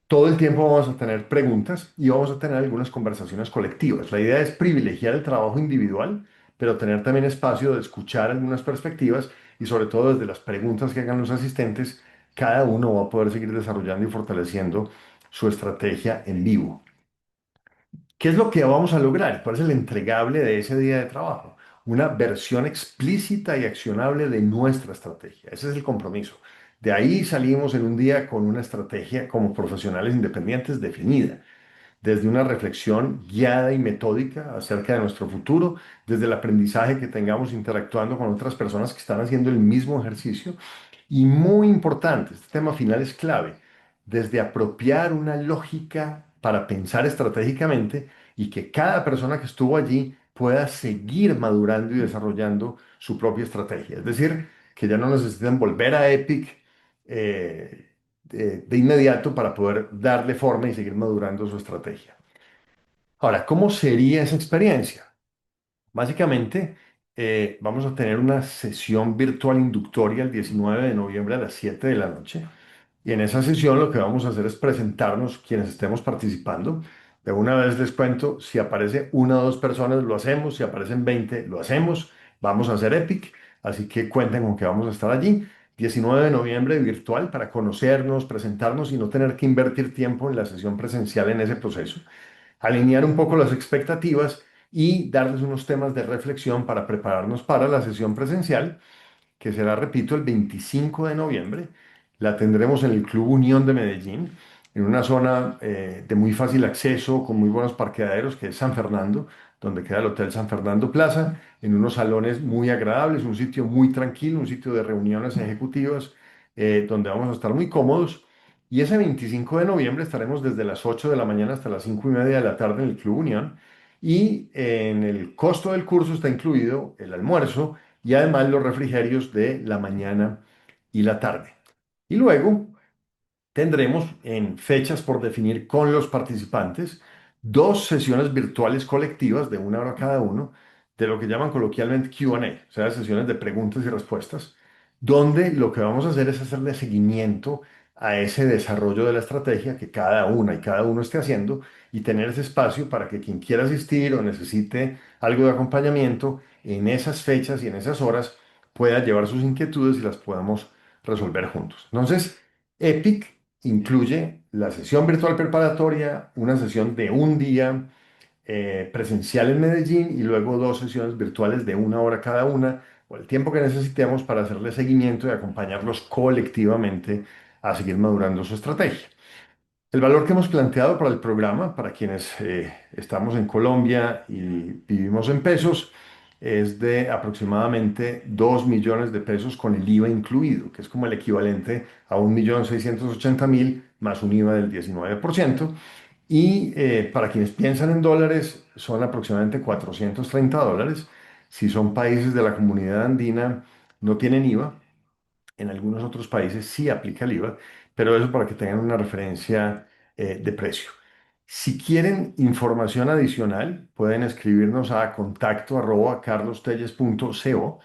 [SPEAKER 1] Todo el tiempo vamos a tener preguntas y vamos a tener algunas conversaciones colectivas. La idea es privilegiar el trabajo individual, pero tener también espacio de escuchar algunas perspectivas y sobre todo desde las preguntas que hagan los asistentes, cada uno va a poder seguir desarrollando y fortaleciendo su estrategia en vivo. ¿Qué es lo que vamos a lograr? ¿Cuál es el entregable de ese día de trabajo? Una versión explícita y accionable de nuestra estrategia. Ese es el compromiso. De ahí salimos en un día con una estrategia como profesionales independientes definida, desde una reflexión guiada y metódica acerca de nuestro futuro, desde el aprendizaje que tengamos interactuando con otras personas que están haciendo el mismo ejercicio. Y muy importante, este tema final es clave, desde apropiar una lógica para pensar estratégicamente y que cada persona que estuvo allí pueda seguir madurando y desarrollando su propia estrategia. Es decir, que ya no necesitan volver a Epic de inmediato para poder darle forma y seguir madurando su estrategia. Ahora, ¿cómo sería esa experiencia? Básicamente, vamos a tener una sesión virtual inductoria el 19 de noviembre a las 7 de la noche. Y en esa sesión lo que vamos a hacer es presentarnos quienes estemos participando. De una vez les cuento, si aparece una o dos personas, lo hacemos. Si aparecen 20, lo hacemos. Vamos a hacer Epic. Así que cuenten con que vamos a estar allí. 19 de noviembre virtual para conocernos, presentarnos y no tener que invertir tiempo en la sesión presencial en ese proceso, alinear un poco las expectativas y darles unos temas de reflexión para prepararnos para la sesión presencial, que será, repito, el 25 de noviembre. La tendremos en el Club Unión de Medellín, en una zona de muy fácil acceso, con muy buenos parqueaderos, que es San Fernando, donde queda el Hotel San Fernando Plaza, en unos salones muy agradables, un sitio muy tranquilo, un sitio de reuniones ejecutivas, donde vamos a estar muy cómodos. Y ese 25 de noviembre estaremos desde las 8 de la mañana hasta las 5:30 de la tarde en el Club Unión. Y en el costo del curso está incluido el almuerzo y además los refrigerios de la mañana y la tarde. Y luego tendremos en fechas por definir con los participantes dos sesiones virtuales colectivas de 1 hora cada uno, de lo que llaman coloquialmente Q&A, o sea, sesiones de preguntas y respuestas, donde lo que vamos a hacer es hacerle seguimiento a ese desarrollo de la estrategia que cada una y cada uno esté haciendo y tener ese espacio para que quien quiera asistir o necesite algo de acompañamiento en esas fechas y en esas horas pueda llevar sus inquietudes y las podamos resolver juntos. Entonces, Epic incluye la sesión virtual preparatoria, una sesión de un día presencial en Medellín y luego dos sesiones virtuales de 1 hora cada una, o el tiempo que necesitemos para hacerle seguimiento y acompañarlos colectivamente a seguir madurando su estrategia. El valor que hemos planteado para el programa, para quienes estamos en Colombia y vivimos en pesos, es de aproximadamente 2 millones de pesos con el IVA incluido, que es como el equivalente a 1.680.000 más un IVA del 19%. Y para quienes piensan en dólares, son aproximadamente $430. Si son países de la comunidad andina, no tienen IVA. En algunos otros países sí aplica el IVA, pero eso para que tengan una referencia de precio. Si quieren información adicional, pueden escribirnos a contacto@carlostelles.co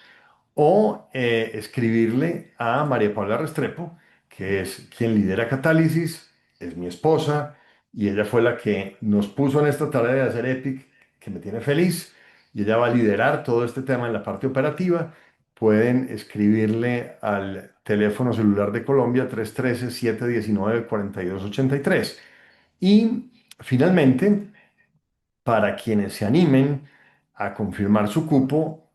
[SPEAKER 1] o escribirle a María Paula Restrepo, que es quien lidera Catálisis, es mi esposa, y ella fue la que nos puso en esta tarea de hacer Epic, que me tiene feliz, y ella va a liderar todo este tema en la parte operativa. Pueden escribirle al teléfono celular de Colombia 313-719-4283. Y finalmente, para quienes se animen a confirmar su cupo,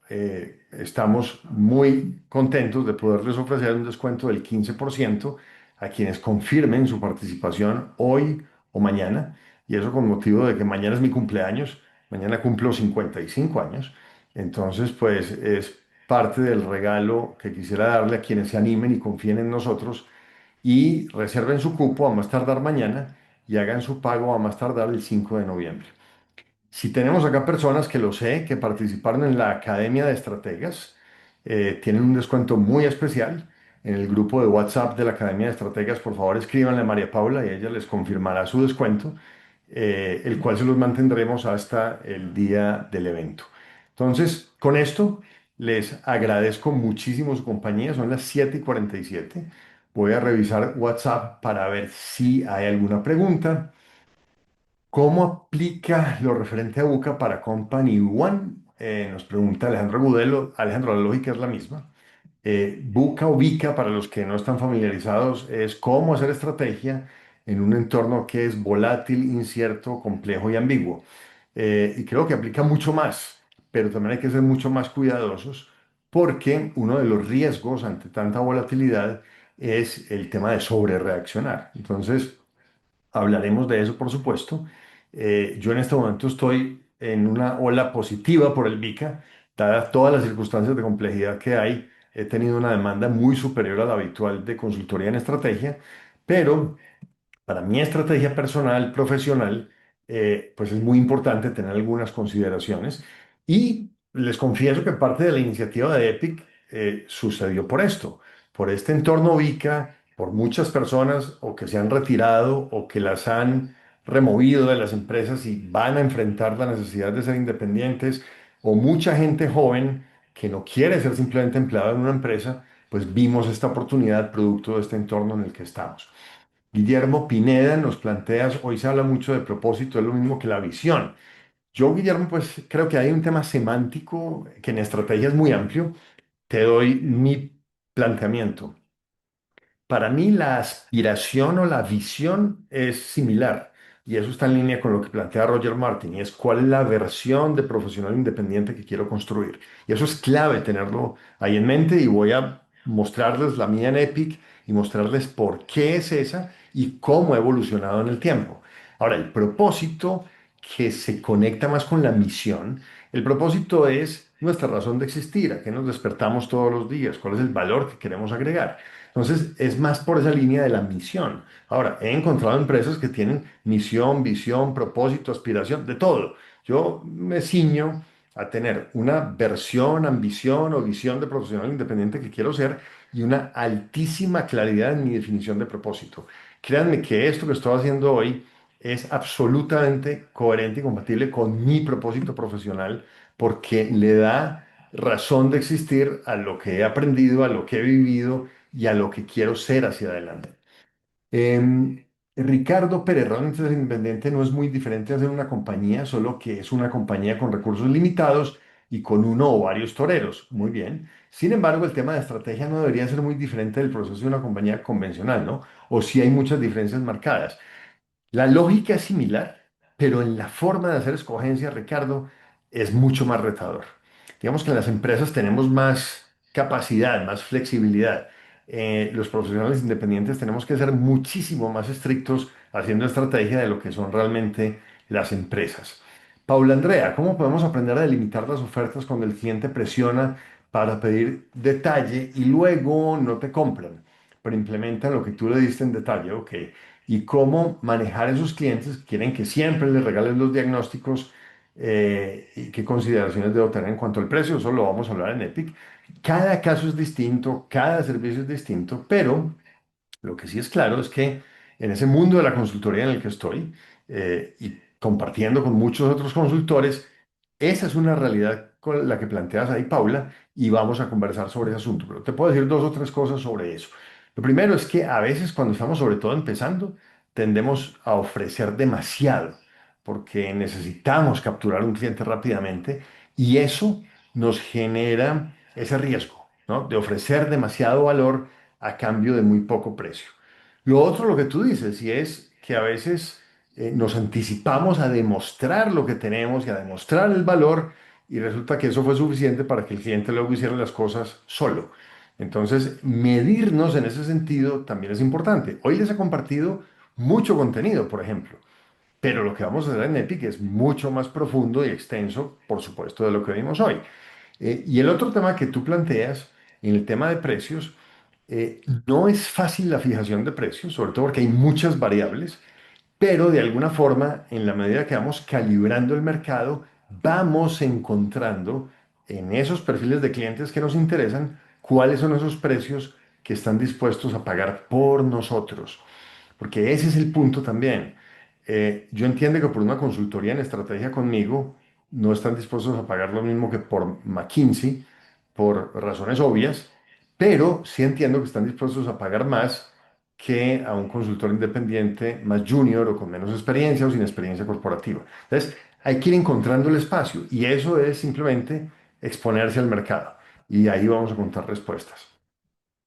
[SPEAKER 1] estamos muy contentos de poderles ofrecer un descuento del 15% a quienes confirmen su participación hoy o mañana. Y eso con motivo de que mañana es mi cumpleaños, mañana cumplo 55 años. Entonces, pues es parte del regalo que quisiera darle a quienes se animen y confíen en nosotros y reserven su cupo a más tardar mañana y hagan su pago a más tardar el 5 de noviembre. Si tenemos acá personas que lo sé, que participaron en la Academia de Estrategas, tienen un descuento muy especial. En el grupo de WhatsApp de la Academia de Estrategas, por favor, escríbanle a María Paula y ella les confirmará su descuento, el cual se los mantendremos hasta el día del evento. Entonces, con esto, les agradezco muchísimo su compañía. Son las 7:47. Voy a revisar WhatsApp para ver si hay alguna pregunta. ¿Cómo aplica lo referente a Buca para Company One? Nos pregunta Alejandro Agudelo. Alejandro, la lógica es la misma. Buca o Vica, para los que no están familiarizados, es cómo hacer estrategia en un entorno que es volátil, incierto, complejo y ambiguo. Y creo que aplica mucho más, pero también hay que ser mucho más cuidadosos porque uno de los riesgos ante tanta volatilidad es el tema de sobrereaccionar. Entonces, hablaremos de eso, por supuesto. Yo en este momento estoy en una ola positiva por el VICA, dadas todas las circunstancias de complejidad que hay. He tenido una demanda muy superior a la habitual de consultoría en estrategia, pero para mi estrategia personal, profesional, pues es muy importante tener algunas consideraciones. Y les confieso que parte de la iniciativa de Epic sucedió por esto, por este entorno VICA, por muchas personas o que se han retirado o que las han removido de las empresas y van a enfrentar la necesidad de ser independientes, o mucha gente joven que no quiere ser simplemente empleado en una empresa, pues vimos esta oportunidad producto de este entorno en el que estamos. Guillermo Pineda nos planteas, hoy se habla mucho de propósito, es lo mismo que la visión. Yo, Guillermo, pues creo que hay un tema semántico que en estrategia es muy amplio. Te doy mi planteamiento. Para mí la aspiración o la visión es similar y eso está en línea con lo que plantea Roger Martin y es cuál es la versión de profesional independiente que quiero construir. Y eso es clave tenerlo ahí en mente y voy a mostrarles la mía en Epic y mostrarles por qué es esa y cómo ha evolucionado en el tiempo. Ahora, el propósito que se conecta más con la misión, el propósito es nuestra razón de existir, a qué nos despertamos todos los días, cuál es el valor que queremos agregar. Entonces, es más por esa línea de la misión. Ahora, he encontrado empresas que tienen misión, visión, propósito, aspiración, de todo. Yo me ciño a tener una versión, ambición o visión de profesional independiente que quiero ser y una altísima claridad en mi definición de propósito. Créanme que esto que estoy haciendo hoy es absolutamente coherente y compatible con mi propósito profesional porque le da razón de existir a lo que he aprendido, a lo que he vivido y a lo que quiero ser hacia adelante. Em, Ricardo Pérez, realmente ser independiente no es muy diferente de hacer una compañía, solo que es una compañía con recursos limitados y con uno o varios toreros. Muy bien. Sin embargo, el tema de estrategia no debería ser muy diferente del proceso de una compañía convencional, ¿no? O si hay muchas diferencias marcadas. La lógica es similar, pero en la forma de hacer escogencia, Ricardo, es mucho más retador. Digamos que en las empresas tenemos más capacidad, más flexibilidad. Los profesionales independientes tenemos que ser muchísimo más estrictos haciendo estrategia de lo que son realmente las empresas. Paula Andrea, ¿cómo podemos aprender a delimitar las ofertas cuando el cliente presiona para pedir detalle y luego no te compran, pero implementan lo que tú le diste en detalle? Ok, y cómo manejar esos clientes que quieren que siempre les regales los diagnósticos, y qué consideraciones debo tener en cuanto al precio. Eso lo vamos a hablar en Epic. Cada caso es distinto, cada servicio es distinto, pero lo que sí es claro es que en ese mundo de la consultoría en el que estoy y compartiendo con muchos otros consultores, esa es una realidad con la que planteas ahí, Paula, y vamos a conversar sobre ese asunto. Pero te puedo decir dos o tres cosas sobre eso. Lo primero es que a veces cuando estamos sobre todo empezando, tendemos a ofrecer demasiado porque necesitamos capturar un cliente rápidamente y eso nos genera ese riesgo, ¿no? De ofrecer demasiado valor a cambio de muy poco precio. Lo otro, lo que tú dices, y es que a veces nos anticipamos a demostrar lo que tenemos y a demostrar el valor, y resulta que eso fue suficiente para que el cliente luego hiciera las cosas solo. Entonces, medirnos en ese sentido también es importante. Hoy les he compartido mucho contenido, por ejemplo, pero lo que vamos a hacer en Epic es mucho más profundo y extenso, por supuesto, de lo que vimos hoy. Y el otro tema que tú planteas, en el tema de precios, no es fácil la fijación de precios, sobre todo porque hay muchas variables, pero de alguna forma, en la medida que vamos calibrando el mercado, vamos encontrando en esos perfiles de clientes que nos interesan cuáles son esos precios que están dispuestos a pagar por nosotros. Porque ese es el punto también. Yo entiendo que por una consultoría en estrategia conmigo no están dispuestos a pagar lo mismo que por McKinsey, por razones obvias, pero sí entiendo que están dispuestos a pagar más que a un consultor independiente más junior o con menos experiencia o sin experiencia corporativa. Entonces, hay que ir encontrando el espacio y eso es simplemente exponerse al mercado. Y ahí vamos a contar respuestas.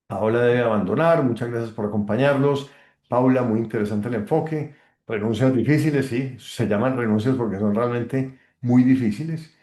[SPEAKER 1] Paola debe abandonar. Muchas gracias por acompañarlos. Paula, muy interesante el enfoque. Renuncias difíciles, sí, se llaman renuncias porque son realmente muy difíciles.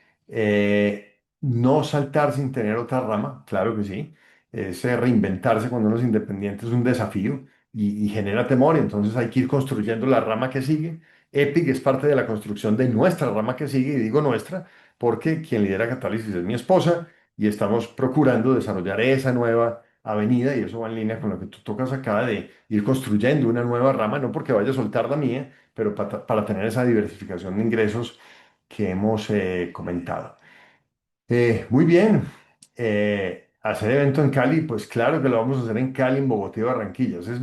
[SPEAKER 1] No saltar sin tener otra rama, claro que sí. Ese reinventarse cuando uno es independiente es un desafío y genera temor, entonces hay que ir construyendo la rama que sigue. Epic es parte de la construcción de nuestra rama que sigue, y digo nuestra porque quien lidera Catálisis es mi esposa y estamos procurando desarrollar esa nueva avenida, y eso va en línea con lo que tú tocas acá de ir construyendo una nueva rama, no porque vaya a soltar la mía, pero para tener esa diversificación de ingresos que hemos comentado. Muy bien. Hacer evento en Cali, pues claro que lo vamos a hacer en Cali, en Bogotá y Barranquilla. Ese es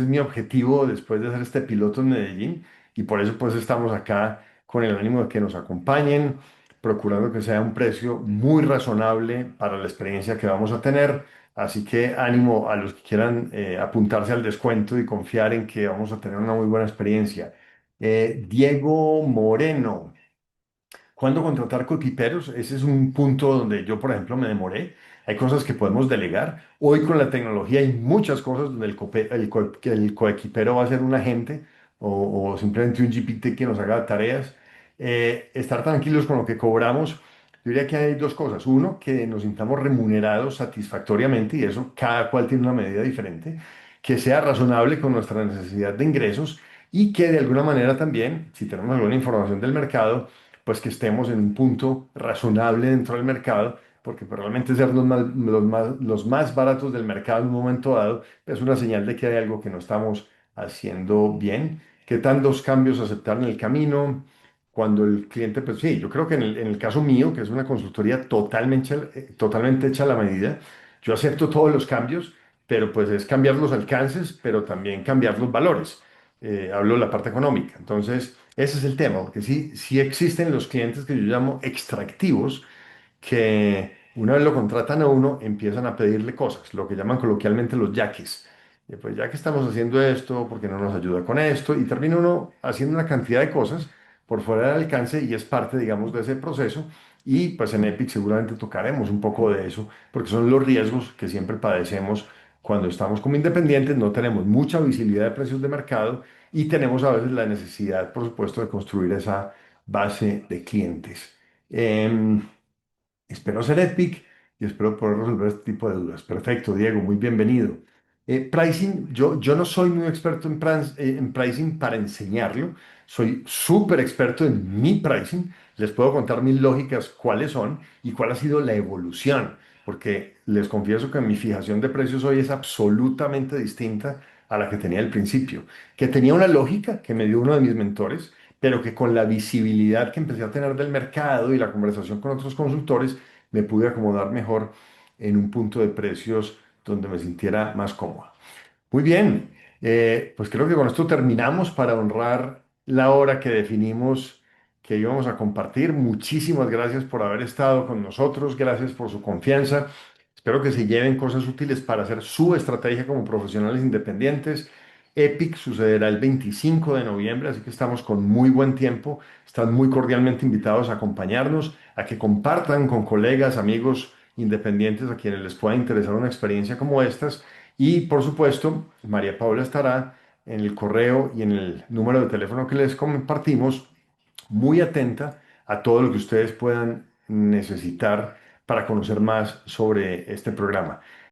[SPEAKER 1] mi objetivo después de hacer este piloto en Medellín, y por eso pues estamos acá con el ánimo de que nos acompañen, procurando que sea un precio muy razonable para la experiencia que vamos a tener. Así que ánimo a los que quieran apuntarse al descuento y confiar en que vamos a tener una muy buena experiencia. Diego Moreno. ¿Cuándo contratar coequiperos? Ese es un punto donde yo, por ejemplo, me demoré. Hay cosas que podemos delegar. Hoy con la tecnología hay muchas cosas donde que el coequipero va a ser un agente o simplemente un GPT que nos haga tareas. Estar tranquilos con lo que cobramos. Yo diría que hay dos cosas. Uno, que nos sintamos remunerados satisfactoriamente, y eso cada cual tiene una medida diferente, que sea razonable con nuestra necesidad de ingresos y que de alguna manera también, si tenemos alguna información del mercado, pues que estemos en un punto razonable dentro del mercado, porque pues, realmente ser los más baratos del mercado en un momento dado es una señal de que hay algo que no estamos haciendo bien. ¿Qué tantos cambios aceptar en el camino? Cuando el cliente, pues sí, yo creo que en el caso mío, que es una consultoría totalmente hecha a la medida, yo acepto todos los cambios, pero pues es cambiar los alcances, pero también cambiar los valores. Hablo de la parte económica. Entonces, ese es el tema, porque sí existen los clientes que yo llamo extractivos, que una vez lo contratan a uno, empiezan a pedirle cosas, lo que llaman coloquialmente los yaques. Pues ya que estamos haciendo esto, ¿por qué no nos ayuda con esto? Y termina uno haciendo una cantidad de cosas por fuera del alcance y es parte, digamos, de ese proceso. Y pues en Epic seguramente tocaremos un poco de eso, porque son los riesgos que siempre padecemos cuando estamos como independientes, no tenemos mucha visibilidad de precios de mercado y tenemos a veces la necesidad, por supuesto, de construir esa base de clientes. Em, Espero ser Epic y espero poder resolver este tipo de dudas. Perfecto, Diego, muy bienvenido. Pricing, yo no soy muy experto en pricing para enseñarlo, soy súper experto en mi pricing. Les puedo contar mis lógicas, cuáles son y cuál ha sido la evolución, porque les confieso que mi fijación de precios hoy es absolutamente distinta a la que tenía al principio, que tenía una lógica que me dio uno de mis mentores, pero que con la visibilidad que empecé a tener del mercado y la conversación con otros consultores, me pude acomodar mejor en un punto de precios donde me sintiera más cómodo. Muy bien, pues creo que con esto terminamos para honrar la hora que definimos que íbamos a compartir. Muchísimas gracias por haber estado con nosotros, gracias por su confianza. Espero que se lleven cosas útiles para hacer su estrategia como profesionales independientes. EPIC sucederá el 25 de noviembre, así que estamos con muy buen tiempo. Están muy cordialmente invitados a acompañarnos, a que compartan con colegas, amigos independientes a quienes les pueda interesar una experiencia como estas. Y por supuesto, María Paula estará en el correo y en el número de teléfono que les compartimos, muy atenta a todo lo que ustedes puedan necesitar para conocer más sobre este programa.